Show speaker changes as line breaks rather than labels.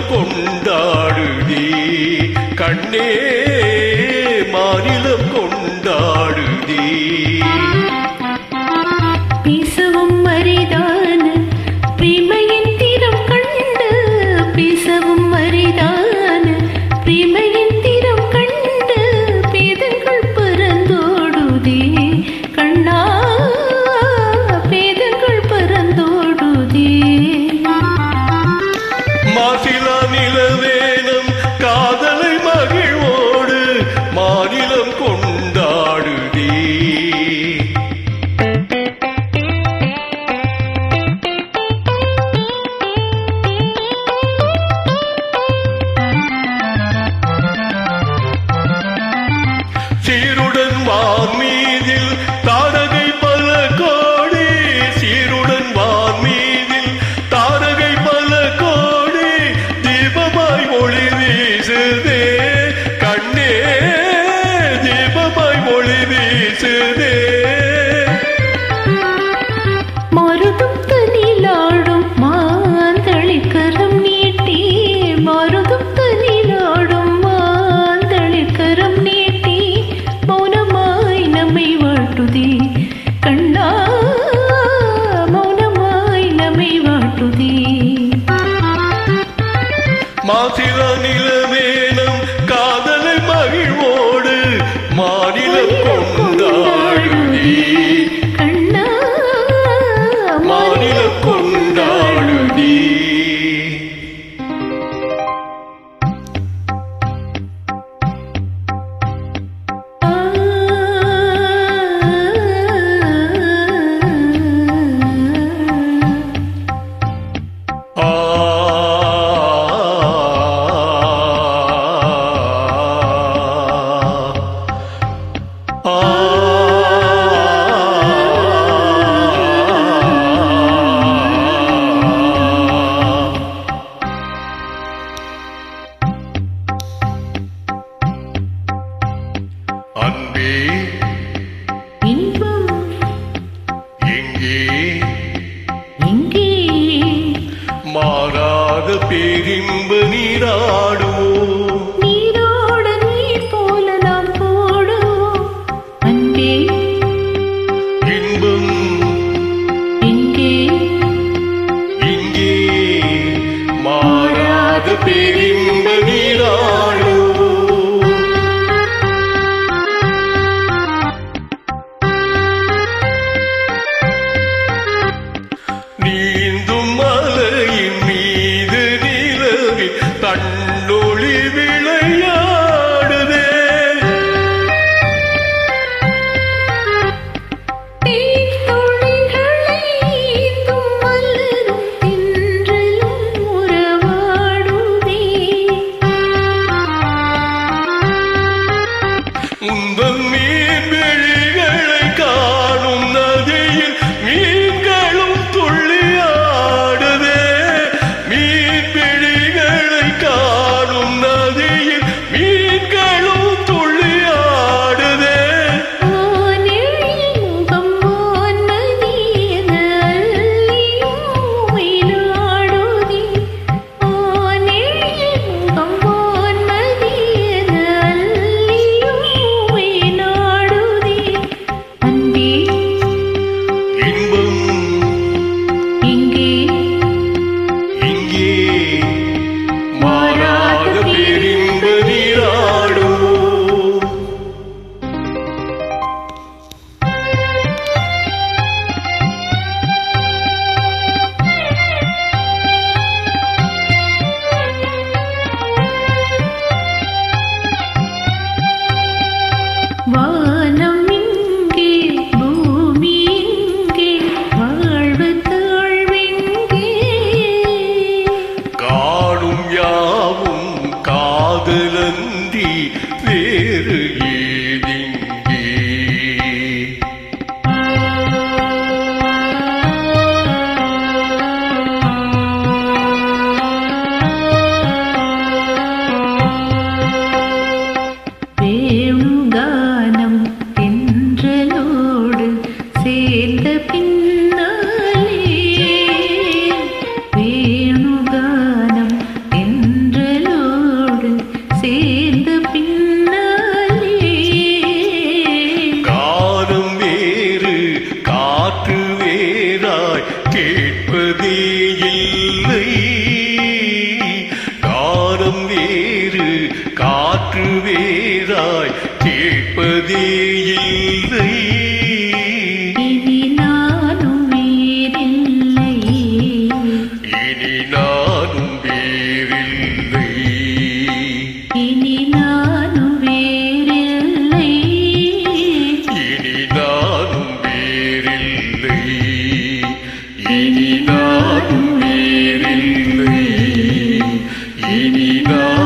கொண்டாடுதே கண்ணே மாநிலம் கொண்டாடுதே
பேசவும் அரிதான பிரேமையின் தீரம் கண்டு பேசவும் அரிதான பிரேமையின் தீரம் கண்டு பேதங்கள் பறந்தோடுதே கண்ணா பேதங்கள் பறந்தோடுதே
மாசிலா நிலவேனம் காதலை மகிழ்வோடு மாநிலம் கொண்டாடுதே சீருடன் வான்மீதில் தாரகை பல கோடி சீருடன் வான்மீதில் தாரகை பல கோடி தீபமாய் ஒளி வீசுதே கண்ணே தீபமாய் ஒளி வீசுதே
மருதும் தனிலாடும் மாந்தளிக்கரம் நீட்டி மருதும் தனிலாடும் மாந்தளிக்கரம் நீட்டி மௌனமாய் நம்மை வாழ்த்துதே கண்ணா மௌனமாய் நம்மை வாழ்த்துதே
மாசிலா நிலவேனம் காதலை மகிழ்வோடு மாநிலம் கொண்டாடுதே
கண்ணா
மாநிலம் கொண்டாடுதே அன்பே
இன்பம்
எங்கே
எங்கே
மாறாத பேரின்ப நீராடுவோம்
நீரோட நீர் போல நாம் போடுவோம் அன்பே
இன்பம்
எங்கே
இங்கே மாறாத பேரின்ப நீராடுவோம் நீந்தும் மலையின் மீது நிலவில் தன்னொளி விளையாடுதே
தீத்துளிகளை ஈந்தும் மலரும் தென்றலும் உறவாடுதே
உந்தன் மீன் விழிகளை காணும் நதியில் மீன்களும் துள்ளியாடுதே மீன் விழிகளை காணும் மாற்று வேறாய் கேட்பதே இல்லை.
இனி நானும் வேறில்லை.
இனி நானும் வேறில்லை.
இனி நானும் வேறில்லை.
இனி நானும் வேறில்லை. இனி நானும் வேறில்லை. இனி நான்